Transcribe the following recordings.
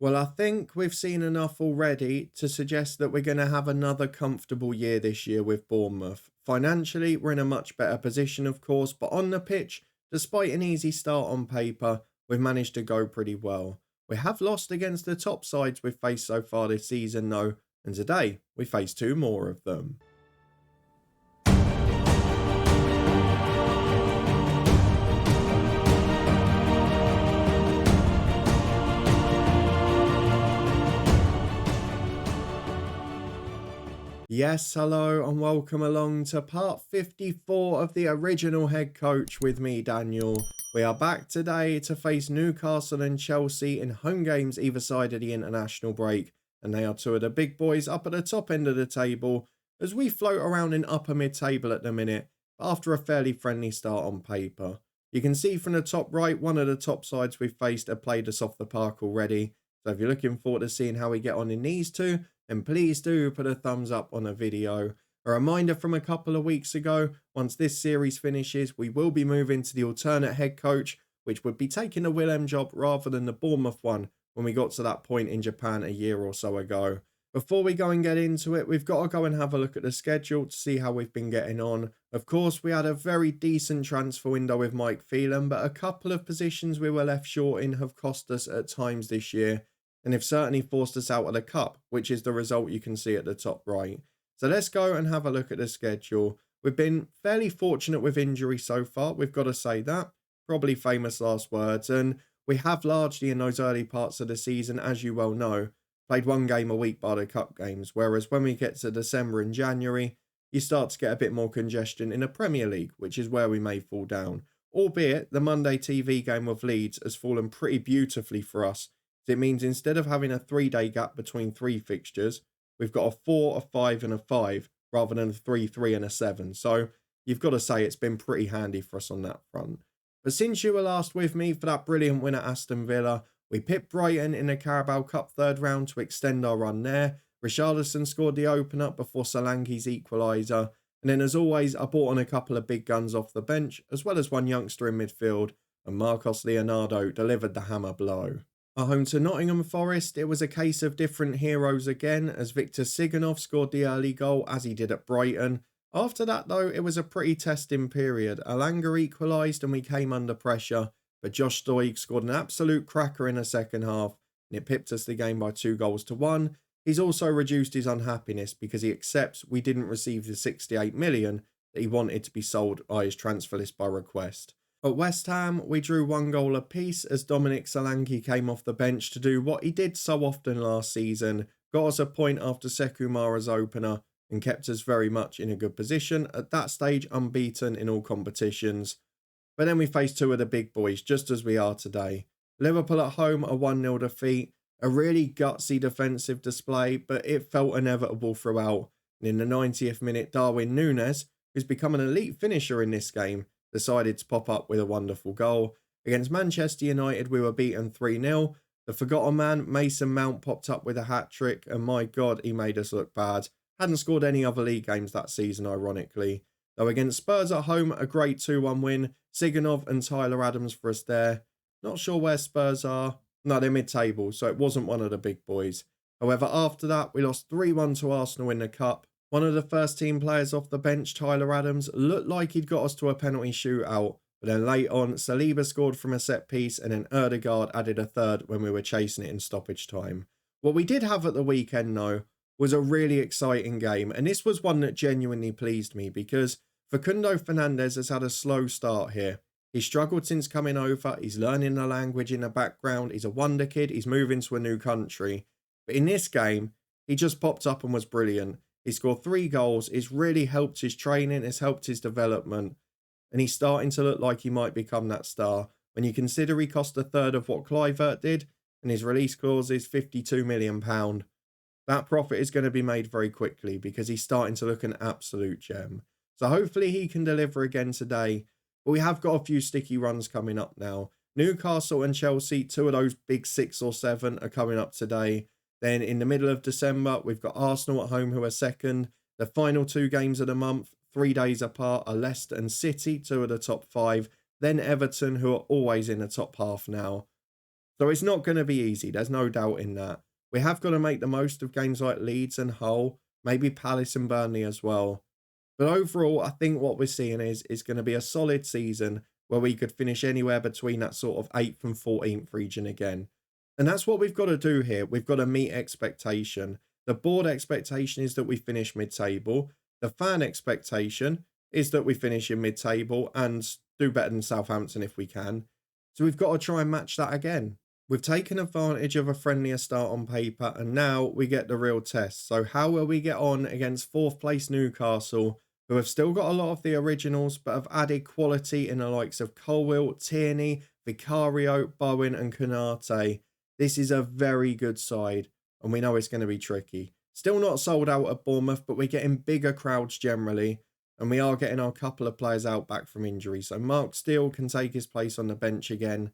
Well, I think we've seen enough already to suggest that we're going to have another comfortable year this year with Bournemouth. Financially, we're in a much better position, of course, but on the pitch, despite an easy start on paper, we've managed to go pretty well. We have lost against the top sides we've faced so far this season, though, and today we face two more of them. Yes, hello, and welcome along to part 54 of the original head coach with me, Daniel. We are back today to face Newcastle and Chelsea in home games either side of the international break, and they are two of the big boys up at the top end of the table as we float around in upper mid-table at the minute, after a fairly friendly start on paper. You can see from the top right, one of the top sides we've faced have played us off the park already, so if you're looking forward to seeing how we get on in these two, then please do put a thumbs up on the video. A reminder from a couple of weeks ago, once this series finishes, we will be moving to the alternate head coach, which would be taking the Willem job rather than the Bournemouth one when we got to that point in Japan a year or so ago. Before we go and get into it, we've got to go and have a look at the schedule to see how we've been getting on. Of course, we had a very decent transfer window with Mike Phelan, but a couple of positions we were left short in have cost us at times this year, and have certainly forced us out of the cup, which is the result you can see at the top right. So let's go and have a look at the schedule. We've been fairly fortunate with injury so far, we've got to say that. Probably famous last words, and we have largely in those early parts of the season, as you well know, played one game a week by the cup games, whereas when we get to December and January, you start to get a bit more congestion in the Premier League, which is where we may fall down. Albeit, the Monday TV game with Leeds has fallen pretty beautifully for us. It means instead of having a 3-day gap between three fixtures, we've got a 4, a 5 and a 5 rather than a 3, 3 and a 7. So you've got to say it's been pretty handy for us on that front. But since you were last with me for that brilliant win at Aston Villa, we pipped Brighton in the Carabao Cup third round to extend our run there. Richarlison scored the opener before Solanke's equaliser. And then as always, I brought on a couple of big guns off the bench, as well as one youngster in midfield, and Marcos Leonardo delivered the hammer blow. At home to Nottingham Forest, it was a case of different heroes again, as Victor Siganov scored the early goal as he did at Brighton. After that though, it was a pretty testing period. Alanga equalised and we came under pressure, but Josh Stoig scored an absolute cracker in the second half, and it pipped us the game by 2-1. He's also reduced his unhappiness because he accepts we didn't receive the 68 million that he wanted to be sold by his transfer list by request. At West Ham, we drew 1 goal apiece as Dominic Solanke came off the bench to do what he did so often last season, got us a point after Sekou Mara's opener and kept us very much in a good position, at that stage unbeaten in all competitions. But then we faced two of the big boys, just as we are today. Liverpool at home, a 1-0 defeat, a really gutsy defensive display, but it felt inevitable throughout. And in the 90th minute, Darwin Núñez, who's become an elite finisher in this game, decided to pop up with a wonderful goal. Against Manchester United, we were beaten 3-0. The forgotten man, Mason Mount, popped up with a hat-trick, and my God, he made us look bad. Hadn't scored any other league games that season, ironically. Though against Spurs at home, a great 2-1 win. Siganov and Tyler Adams for us there. Not sure where Spurs are. No, they're mid-table, so it wasn't one of the big boys. However, after that, we lost 3-1 to Arsenal in the Cup. One of the first team players off the bench, Tyler Adams, looked like he'd got us to a penalty shootout. But then late on, Saliba scored from a set piece and then Erdegaard added a third when we were chasing it in stoppage time. What we did have at the weekend, though, was a really exciting game. And this was one that genuinely pleased me because Facundo Fernandes has had a slow start here. He's struggled since coming over. He's learning the language in the background. He's a wonder kid. He's moving to a new country. But in this game, he just popped up and was brilliant. He scored 3 goals. It's really helped his training. It's helped his development. And he's starting to look like he might become that star. When you consider he cost a third of what Kluivert did, and his release clause is £52 million, that profit is going to be made very quickly because he's starting to look an absolute gem. So hopefully he can deliver again today. But we have got a few sticky runs coming up now. Newcastle and Chelsea, 2 of those big 6 or 7 are coming up today. Then in the middle of December, we've got Arsenal at home who are second. The final 2 games of the month, 3 days apart, are Leicester and City, 2 of the top 5. Then Everton, who are always in the top half now. So it's not going to be easy. There's no doubt in that. We have got to make the most of games like Leeds and Hull, maybe Palace and Burnley as well. But overall, I think what we're seeing is going to be a solid season where we could finish anywhere between that sort of 8th and 14th region again. And that's what we've got to do here. We've got to meet expectation. The board expectation is that we finish mid-table. The fan expectation is that we finish in mid-table and do better than Southampton if we can. So we've got to try and match that again. We've taken advantage of a friendlier start on paper, and now we get the real test. So how will we get on against 4th place Newcastle, who have still got a lot of the originals, but have added quality in the likes of Colwill, Tierney, Vicario, Bowen and Konate. This is a very good side, and we know it's going to be tricky. Still not sold out at Bournemouth, but we're getting bigger crowds generally, and we are getting our couple of players out back from injury. So Mark Steele can take his place on the bench again.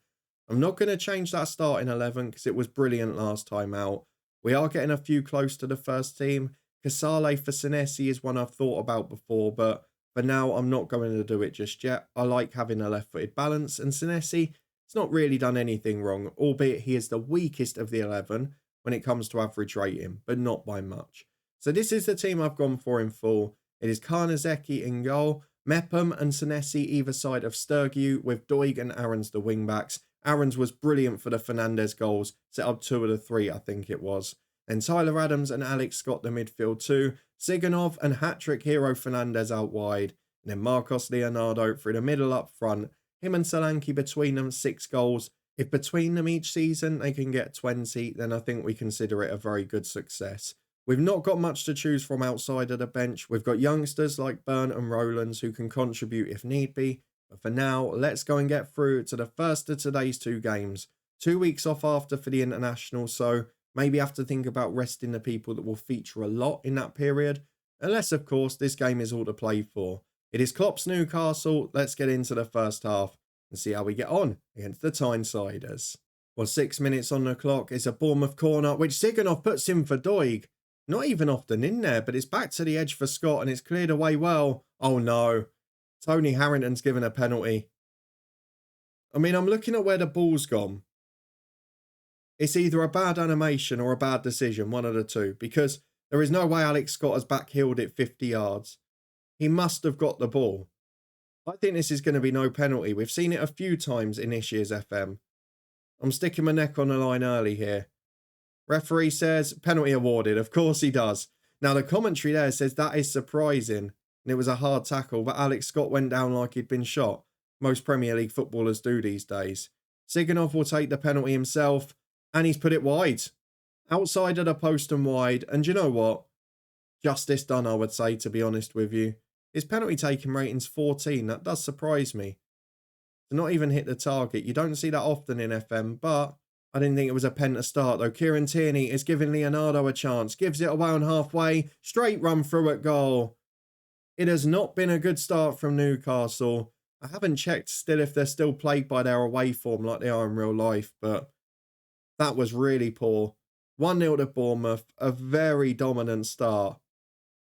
I'm not going to change that starting 11 because it was brilliant last time out. We are getting a few close to the first team. Casale for Senesi is one I've thought about before, but for now I'm not going to do it just yet. I like having a left-footed balance, and Senesi has not really done anything wrong, albeit he is the weakest of the 11 when it comes to average rating, but not by much. So this is the team I've gone for in full. It is Karnazeki in goal, Mepham and Senesi either side of Sturgeon, with Doig and Aarons the wing-backs. Aarons was brilliant for the Fernandez goals, set up 2 of the 3, I think it was. Then Tyler Adams and Alex Scott the midfield 2, Siganov and hat-trick hero Fernandez out wide, and then Marcos Leonardo through the middle up front. Him and Solanke between them, 6 goals. If between them each season they can get 20, then I think we consider it a very good success. We've not got much to choose from outside of the bench. We've got youngsters like Byrne and Rowlands who can contribute if need be. But for now, let's go and get through to the first of today's 2 games. 2 weeks off after for the international, so maybe have to think about resting the people that will feature a lot in that period. Unless, of course, this game is all to play for. It is Klopp's Newcastle. Let's get into the first half and see how we get on against the Tynesiders. Well, 6 minutes on the clock. It's a Bournemouth corner, which Siganov puts in for Doig. Not even often in there, but it's back to the edge for Scott and it's cleared away well. Oh no. Tony Harrington's given a penalty. I mean, I'm looking at where the ball's gone. It's either a bad animation or a bad decision, one of the two, because there is no way Alex Scott has backheeled it 50 yards. He must have got the ball. I think this is going to be no penalty. We've seen it a few times in this year's FM. I'm sticking my neck on the line early here. Referee says penalty awarded. Of course he does. Now the commentary there says that is surprising. And it was a hard tackle, but Alex Scott went down like he'd been shot. Most Premier League footballers do these days. Siganov will take the penalty himself, and he's put it wide. Outside of the post and wide, and you know what? Justice done, I would say, to be honest with you. His penalty taking rating's 14, that does surprise me. To not even hit the target, you don't see that often in FM, but I didn't think it was a pen to start, though. Kieran Tierney is giving Leonardo a chance, gives it away on halfway, straight run through at goal. It has not been a good start from Newcastle. I haven't checked still if they're still plagued by their away form like they are in real life, but that was really poor. 1-0 to Bournemouth, a very dominant start.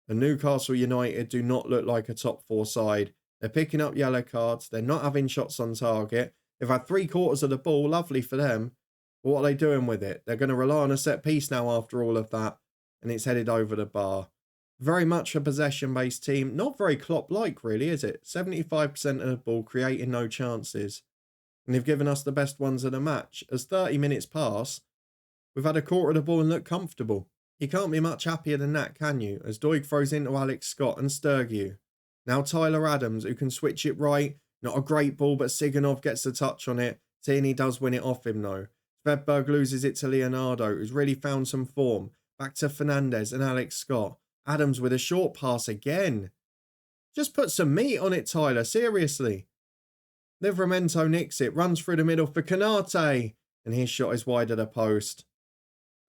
And Newcastle United do not look like a top 4 side. They're picking up yellow cards. They're not having shots on target. They've had 3/4 of the ball, lovely for them. But what are they doing with it? They're going to rely on a set piece now after all of that. And it's headed over the bar. Very much a possession-based team. Not very Klopp-like, really, is it? 75% of the ball, creating no chances. And they've given us the best ones of the match. As 30 minutes pass, we've had 1/4 of the ball and look comfortable. You can't be much happier than that, can you? As Doig throws into Alex Scott and Sturgeon. Now Tyler Adams, who can switch it right. Not a great ball, but Siganov gets the touch on it. Tierney does win it off him, though. Svedberg loses it to Leonardo, who's really found some form. Back to Fernandez and Alex Scott. Adams with a short pass again. Just put some meat on it, Tyler. Seriously. Livramento nicks it. Runs through the middle for Konate. And his shot is wide of the post.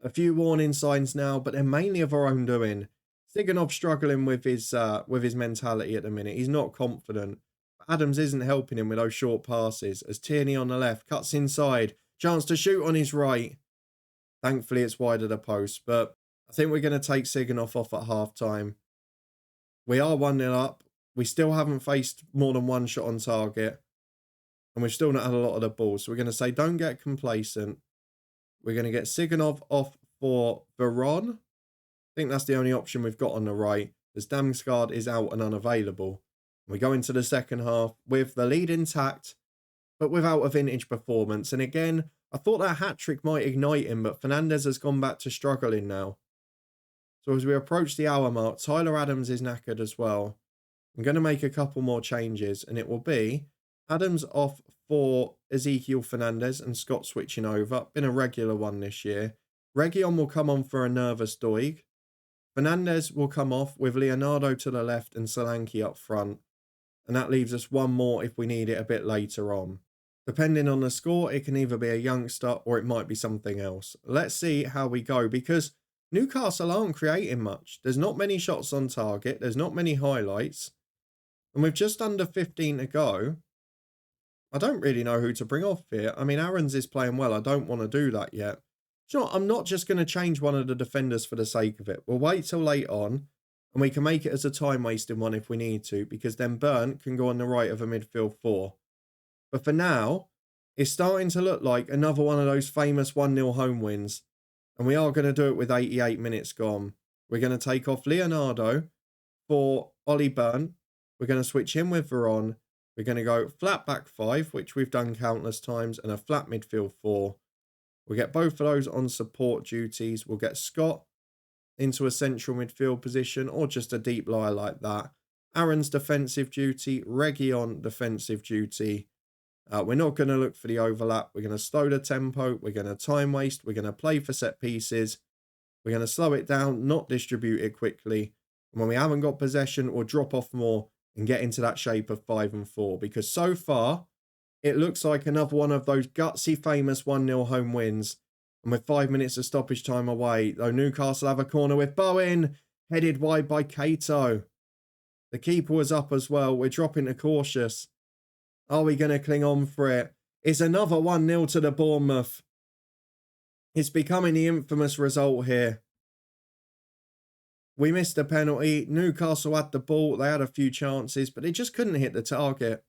A few warning signs now, but they're mainly of our own doing. Siganov struggling with his mentality at the minute. He's not confident. But Adams isn't helping him with those short passes. As Tierney on the left cuts inside. Chance to shoot on his right. Thankfully, it's wide of the post, but I think we're going to take Siganov off at half-time. We are 1-0 up. We still haven't faced more than one shot on target. And we've still not had a lot of the ball. So we're going to say don't get complacent. We're going to get Siganov off for Veron. I think that's the only option we've got on the right, as Damsgaard is out and unavailable. We go into the second half with the lead intact, but without a vintage performance. And again, I thought that hat-trick might ignite him, but Fernandes has gone back to struggling now. So as we approach the hour mark, Tyler Adams is knackered as well. I'm going to make a couple more changes, and it will be Adams off for Ezekiel Fernandes and Scott switching over. Been a regular one this year. Reguilon will come on for a nervous Doig. Fernandes will come off with Leonardo to the left and Solanke up front. And that leaves us one more if we need it a bit later on. Depending on the score, it can either be a youngster or it might be something else. Let's see how we go, because Newcastle aren't creating much. There's not many shots on target. There's not many highlights. And with just under 15 to go, I don't really know who to bring off here. I mean, Aarons is playing well. I don't want to do that yet. You know what? I'm not just going to change one of the defenders for the sake of it. We'll wait till late on, and we can make it as a time-wasting one if we need to, because then Burnt can go on the right of a midfield four. But for now, it's starting to look like another one of those famous 1-0 home wins. And we are going to do it with 88 minutes gone. We're going to take off Leonardo for Ollie Burnt. We're going to switch in with Veron. We're going to go flat back five, which we've done countless times, and a flat midfield four. We'll get both of those on support duties. We'll get Scott into a central midfield position or just a deep lie like that. Aaron's defensive duty, Reguilon defensive duty. We're not going to look for the overlap. We're going to slow the tempo. We're going to time waste. We're going to play for set pieces. We're going to slow it down, not distribute it quickly. And when we haven't got possession, we'll drop off more and get into that shape of 5 and 4. Because so far, it looks like another one of those gutsy, famous 1-0 home wins. And with 5 minutes of stoppage time away, though Newcastle have a corner with Bowen, headed wide by Cato. The keeper was up as well. We're dropping to cautious. Are we going to cling on for it? It's another 1-0 to the Bournemouth. It's becoming the infamous result here. We missed a penalty. Newcastle had the ball. They had a few chances, but they just couldn't hit the target.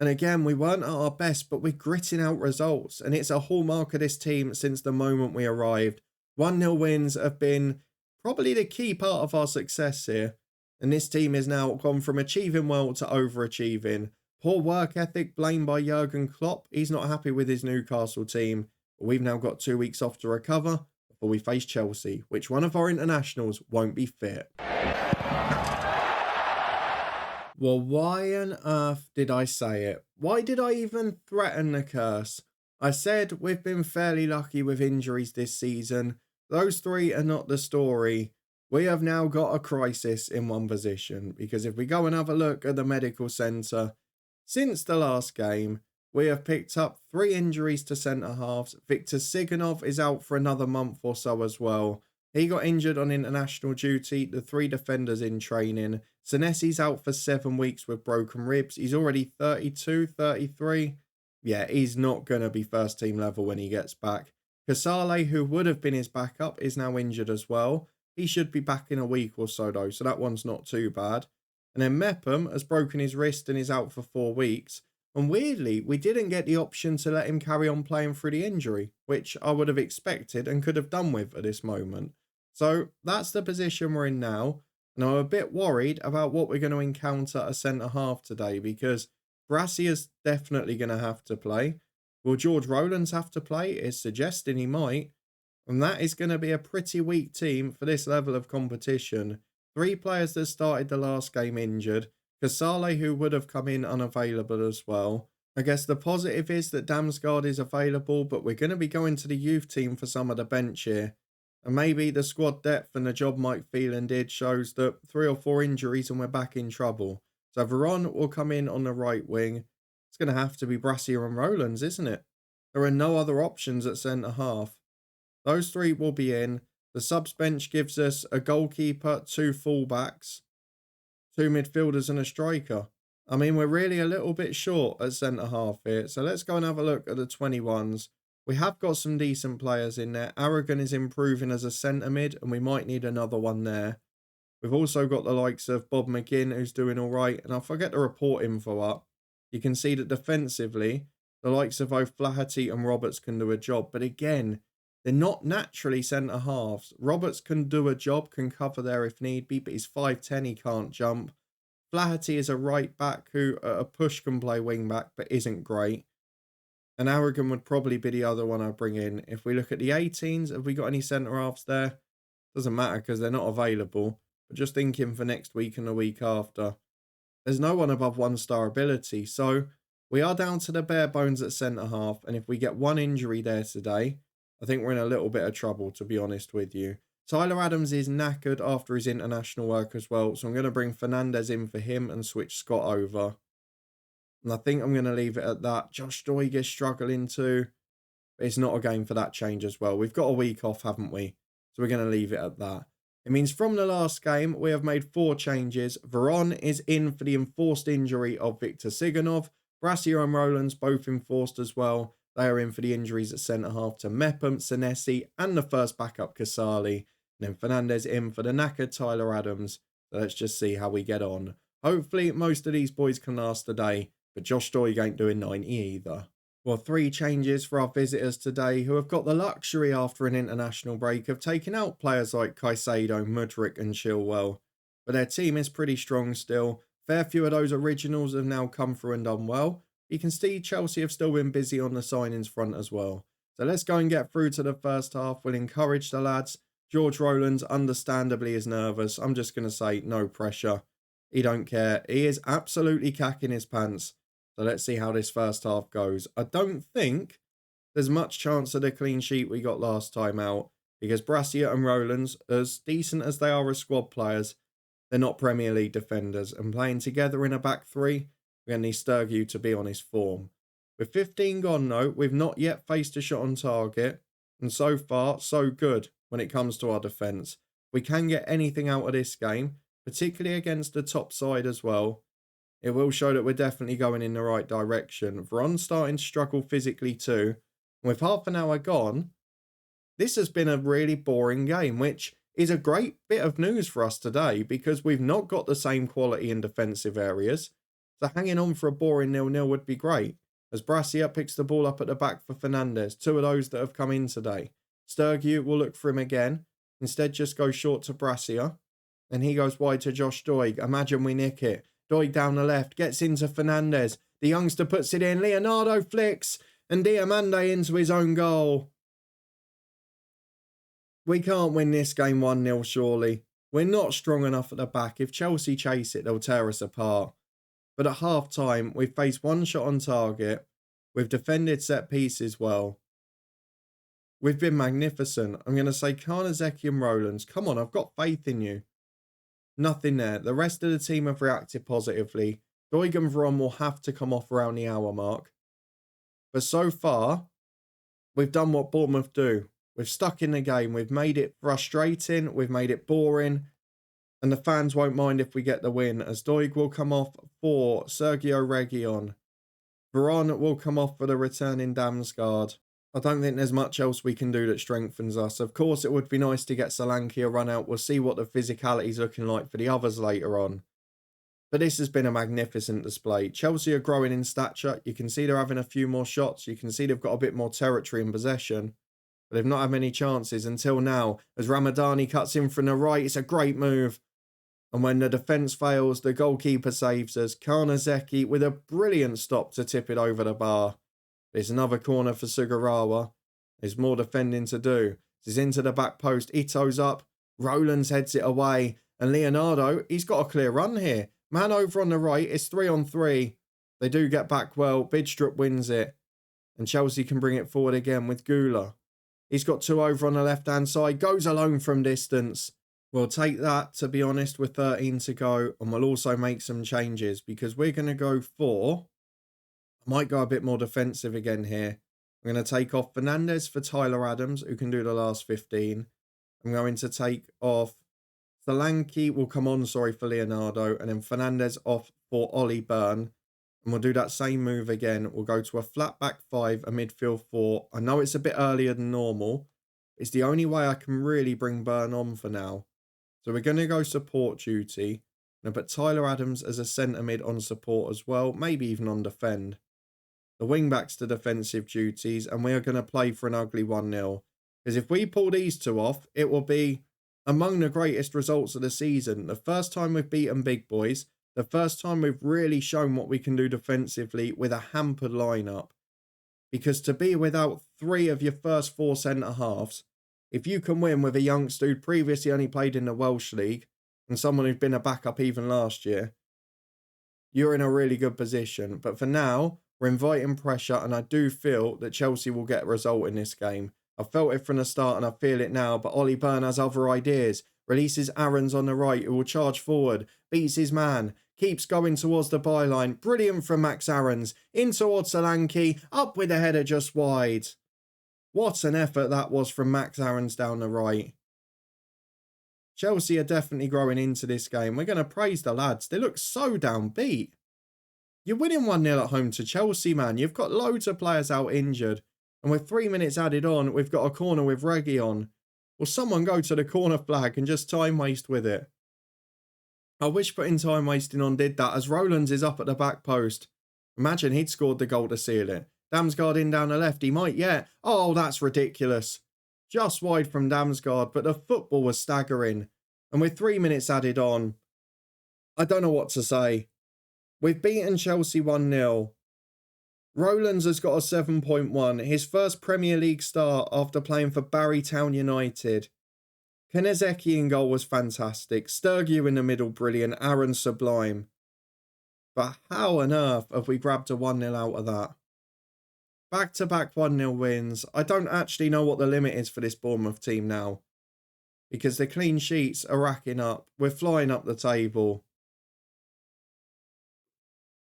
And again, we weren't at our best, but we're gritting out results. And it's a hallmark of this team since the moment we arrived. 1-0 wins have been probably the key part of our success here. And this team is now gone from achieving well to overachieving. Poor work ethic blamed by Jurgen Klopp. He's not happy with his Newcastle team. But we've now got 2 weeks off to recover before we face Chelsea, which one of our internationals won't be fit. Well, why on earth did I say it? Why did I even threaten the curse? I said we've been fairly lucky with injuries this season. Those 3 are not the story. We have now got a crisis in one position, because if we go and have a look at the medical centre, since the last game, we have picked up 3 injuries to centre-halves. Victor Siganov is out for another month or so as well. He got injured on international duty. The 3 defenders in training. Senesi's out for 7 weeks with broken ribs. He's already 32, 33. Yeah, he's not going to be first team level when he gets back. Casale, who would have been his backup, is now injured as well. He should be back in a week or so though, so that one's not too bad. And then Mepham has broken his wrist and is out for 4 weeks. And weirdly, we didn't get the option to let him carry on playing through the injury, which I would have expected and could have done with at this moment. So that's the position we're in now. And I'm a bit worried about what we're going to encounter at centre-half today, because Brassi is definitely going to have to play. Will George Rowlands have to play? It's suggesting he might. And that is going to be a pretty weak team for this level of competition. 3 players that started the last game injured. Casale, who would have come in unavailable as well. I guess the positive is that Damsgaard is available, but we're going to be going to the youth team for some of the bench here. And maybe the squad depth and the job Mike Phelan did shows that 3 or 4 injuries and we're back in trouble. So Veron will come in on the right wing. It's going to have to be Brassi and Rowlands, isn't it? There are no other options at centre-half. Those 3 will be in. The subs bench gives us a goalkeeper, 2 fullbacks, 2 midfielders and a striker. I mean, we're really a little bit short at centre-half here. So let's go and have a look at the 21s. We have got some decent players in there. Aragon is improving as a centre mid, and we might need another one there. We've also got the likes of Bob McGinn, who's doing all right. And I'll forget to report info up. You can see that defensively, The likes of both Flaherty and Roberts can do a job. But again, they're not naturally centre halves. Roberts can do a job, can cover there if need be, but he's 5'10", he can't jump. Flaherty is a right back who at a push can play wing back, but isn't great. And Aragon would probably be the other one I'd bring in. If we look at the 18s, have we got any centre halves there? Doesn't matter because they're not available. But just thinking for next week and the week after, there's no one above 1-star ability. So we are down to the bare bones at centre half. And if we get one injury there today, I think we're in a little bit of trouble, to be honest with you. Tyler Adams is knackered after his international work as well. So I'm going to bring Fernandez in for him and switch Scott over. And I think I'm going to leave it at that. Josh Doig is struggling too. But it's not a game for that change as well. We've got a week off, haven't we? So we're going to leave it at that. It means from the last game, we have made 4 changes. Veron is in for the enforced injury of Victor Siganov. Brassier and Rowlands both enforced as well. They are in for the injuries at centre-half to Mepham, Senesi and the first backup Casali. And then Fernandez in for the knackered Tyler Adams. So let's just see how we get on. Hopefully most of these boys can last the day. But Josh Doig ain't doing 90 either. Well, 3 changes for our visitors today who have got the luxury after an international break of taking out players like Caicedo, Mudryk and Chilwell. But their team is pretty strong still. Fair few of those originals have now come through and done well. You can see Chelsea have still been busy on the signings front as well. So let's go and get through to the first half. We'll encourage the lads. George Rowlands understandably is nervous. I'm just going to say no pressure. He don't care. He is absolutely cacking his pants. So let's see how this first half goes. I don't think there's much chance of the clean sheet we got last time out. Because Brassier and Rowlands, as decent as they are as squad players, they're not Premier League defenders. And playing together in a back 3, we're going to need Sturgeon to be on his form. With 15 gone though, we've not yet faced a shot on target. And so far, so good when it comes to our defence. We can get anything out of this game, particularly against the top side as well. It will show that we're definitely going in the right direction. Veron's starting to struggle physically too. And with half an hour gone, this has been a really boring game, which is a great bit of news for us today because we've not got the same quality in defensive areas. So hanging on for a boring 0-0 would be great. As Brassier picks the ball up at the back for Fernandez, 2 of those that have come in today. Sturgeon will look for him again. Instead, just go short to Brassier. And he goes wide to Josh Doig. Imagine we nick it. Doig down the left, gets into Fernandez. The youngster puts it in. Leonardo flicks. And Diamande into his own goal. We can't win this game 1-0 surely. We're not strong enough at the back. If Chelsea chase it, they'll tear us apart. But at half time, we've faced 1 shot on target. We've defended set pieces well. We've been magnificent. I'm going to say Karnazeki and Rowlands. Come on, I've got faith in you. Nothing there. The rest of the team have reacted positively. Doig and Veron will have to come off around the hour mark. But so far, we've done what Bournemouth do. We've stuck in the game. We've made it frustrating. We've made it boring. And the fans won't mind if we get the win, as Doig will come off for Sergio Reguilon. Veron will come off for the returning Damsgaard. I don't think there's much else we can do that strengthens us. Of course, it would be nice to get Solanke a run out. We'll see what the physicality is looking like for the others later on. But this has been a magnificent display. Chelsea are growing in stature. You can see they're having a few more shots. You can see they've got a bit more territory in possession. But they've not had many chances until now. As Ramadani cuts in from the right, it's a great move. And when the defence fails, the goalkeeper saves us. Karnazeki with a brilliant stop to tip it over the bar. There's another corner for Sugarawa. There's more defending to do. He's into the back post. Ito's up. Rowlands heads it away. And Leonardo, he's got a clear run here. Man over on the right. It's 3-on-3. They do get back well. Bidstrup wins it. And Chelsea can bring it forward again with Gula. He's got 2 over on the left-hand side. Goes alone from distance. We'll take that, to be honest, with 13 to go. And we'll also make some changes because we're going to go for... I might go a bit more defensive again here. I'm going to take off Fernandez for Tyler Adams, who can do the last 15. I'm going to take off Solanke, will come on, for Leonardo. And then Fernandez off for Ollie Byrne. And we'll do that same move again. We'll go to a flat back 5, a midfield 4. I know it's a bit earlier than normal. It's the only way I can really bring Byrne on for now. So we're going to go support duty. And put Tyler Adams as a centre mid on support as well. Maybe even on defend. the wing-backs to defensive duties, and we are going to play for an ugly 1-0. Because if we pull these two off, it will be among the greatest results of the season. The first time we've beaten big boys, the first time we've really shown what we can do defensively with a hampered lineup. Because to be without 3 of your first 4 centre-halves, if you can win with a youngster who previously only played in the Welsh League, and someone who's been a backup even last year, you're in a really good position. But for now, we're inviting pressure, and I do feel that Chelsea will get a result in this game. I felt it from the start, and I feel it now, but Ollie Byrne has other ideas. Releases Aarons on the right, who will charge forward, beats his man, keeps going towards the byline. Brilliant from Max Aarons, in towards Solanke, up with the header just wide. What an effort that was from Max Aarons down the right. Chelsea are definitely growing into this game. We're going to praise the lads. They look so downbeat. You're winning 1-0 at home to Chelsea, man. You've got loads of players out injured. And with 3 minutes added on, we've got a corner with Reggie on. Will someone go to the corner flag and just time waste with it? I wish putting time wasting on did that, as Rowlands is up at the back post. Imagine he'd scored the goal to seal it. Damsgaard in down the left. He might yet. Oh, that's ridiculous. Just wide from Damsgaard, but the football was staggering. And with 3 minutes added on, I don't know what to say. We've beaten Chelsea 1-0. Rowlands has got a 7.1, his first Premier League start after playing for Barrytown United. Kanezeki in goal was fantastic. Sturgeon in the middle, brilliant. Aaron sublime. But how on earth have we grabbed a 1-0 out of that? Back-to-back 1-0 wins. I don't actually know what the limit is for this Bournemouth team now. Because the clean sheets are racking up. We're flying up the table.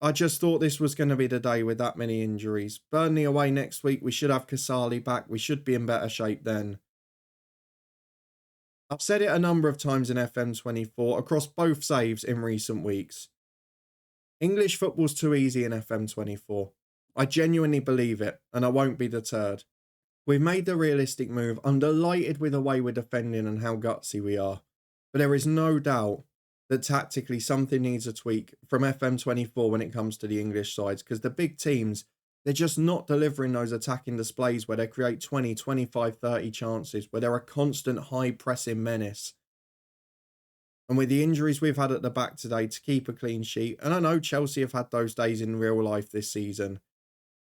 I just thought this was going to be the day with that many injuries. Burnley away next week. We should have Kasali back. We should be in better shape then. I've said it a number of times in FM24 across both saves in recent weeks. English football's too easy in FM24. I genuinely believe it, and I won't be deterred. We've made the realistic move. I'm delighted with the way we're defending and how gutsy we are. But there is no doubt that tactically something needs a tweak from FM24 when it comes to the English sides, because the big teams, they're just not delivering those attacking displays where they create 20, 25, 30 chances, where they're a constant high pressing menace. And with the injuries we've had at the back today to keep a clean sheet, and I know Chelsea have had those days in real life this season,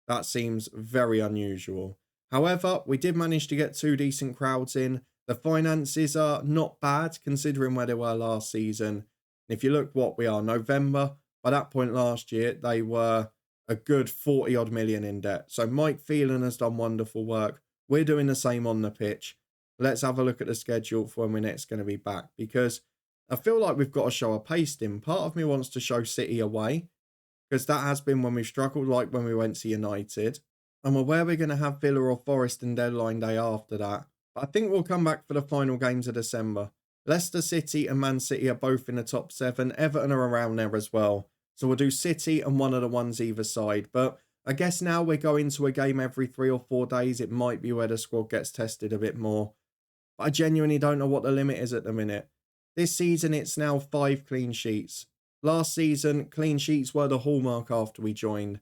that seems very unusual. However, we did manage to get 2 decent crowds in. The finances are not bad considering where they were last season. If you look what we are, November, by that point last year, they were a good 40 odd million in debt. So Mike Phelan has done wonderful work. We're doing the same on the pitch. Let's have a look at the schedule for when we're next going to be back, because I feel like we've got to show a pace in. Part of me wants to show City away, because that has been when we've struggled, like when we went to United. I'm aware we're going to have Villa or Forest in deadline day after that. But I think we'll come back for the final games of December. Leicester City and Man City are both in the top 7. Everton are around there as well. So we'll do City and one of the ones either side. But I guess now we're going to a game every 3 or 4 days. It might be where the squad gets tested a bit more. But I genuinely don't know what the limit is at the minute. This season, it's now 5 clean sheets. Last season, clean sheets were the hallmark after we joined.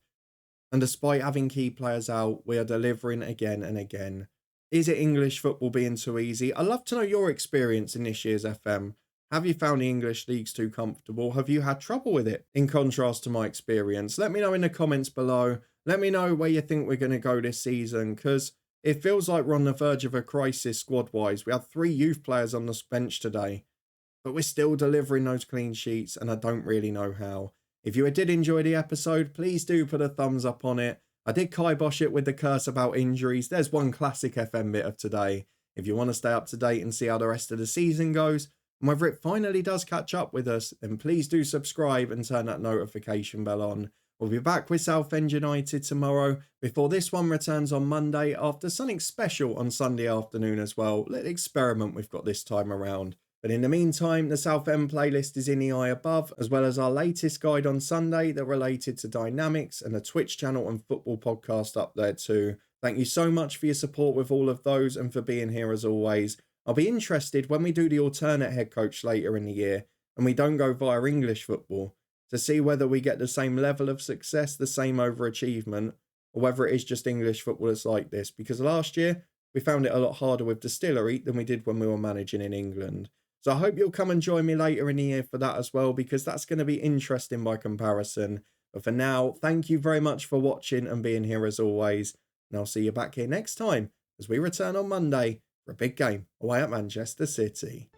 And despite having key players out, we are delivering again and again. Is it English football being too easy? I'd love to know your experience in this year's FM. Have you found the English leagues too comfortable? Have you had trouble with it, in contrast to my experience? Let me know in the comments below. Let me know where you think we're going to go this season, because it feels like we're on the verge of a crisis squad-wise. We had 3 youth players on the bench today, but we're still delivering those clean sheets, and I don't really know how. If you did enjoy the episode, please do put a thumbs up on it. I did kibosh it with the curse about injuries. There's one classic FM bit of today. If you want to stay up to date and see how the rest of the season goes, and whether it finally does catch up with us, then please do subscribe and turn that notification bell on. We'll be back with Southend United tomorrow, before this one returns on Monday, after something special on Sunday afternoon as well. Little experiment we've got this time around. But in the meantime, the Southend playlist is in the eye above, as well as our latest guide on Sunday that related to dynamics, and a Twitch channel and football podcast up there too. Thank you so much for your support with all of those, and for being here as always. I'll be interested when we do the alternate head coach later in the year, and we don't go via English football, to see whether we get the same level of success, the same overachievement, or whether it is just English footballers like this, because last year we found it a lot harder with Distillery than we did when we were managing in England. So I hope you'll come and join me later in the year for that as well, because that's going to be interesting by comparison. But for now, thank you very much for watching and being here as always. And I'll see you back here next time as we return on Monday for a big game away at Manchester City.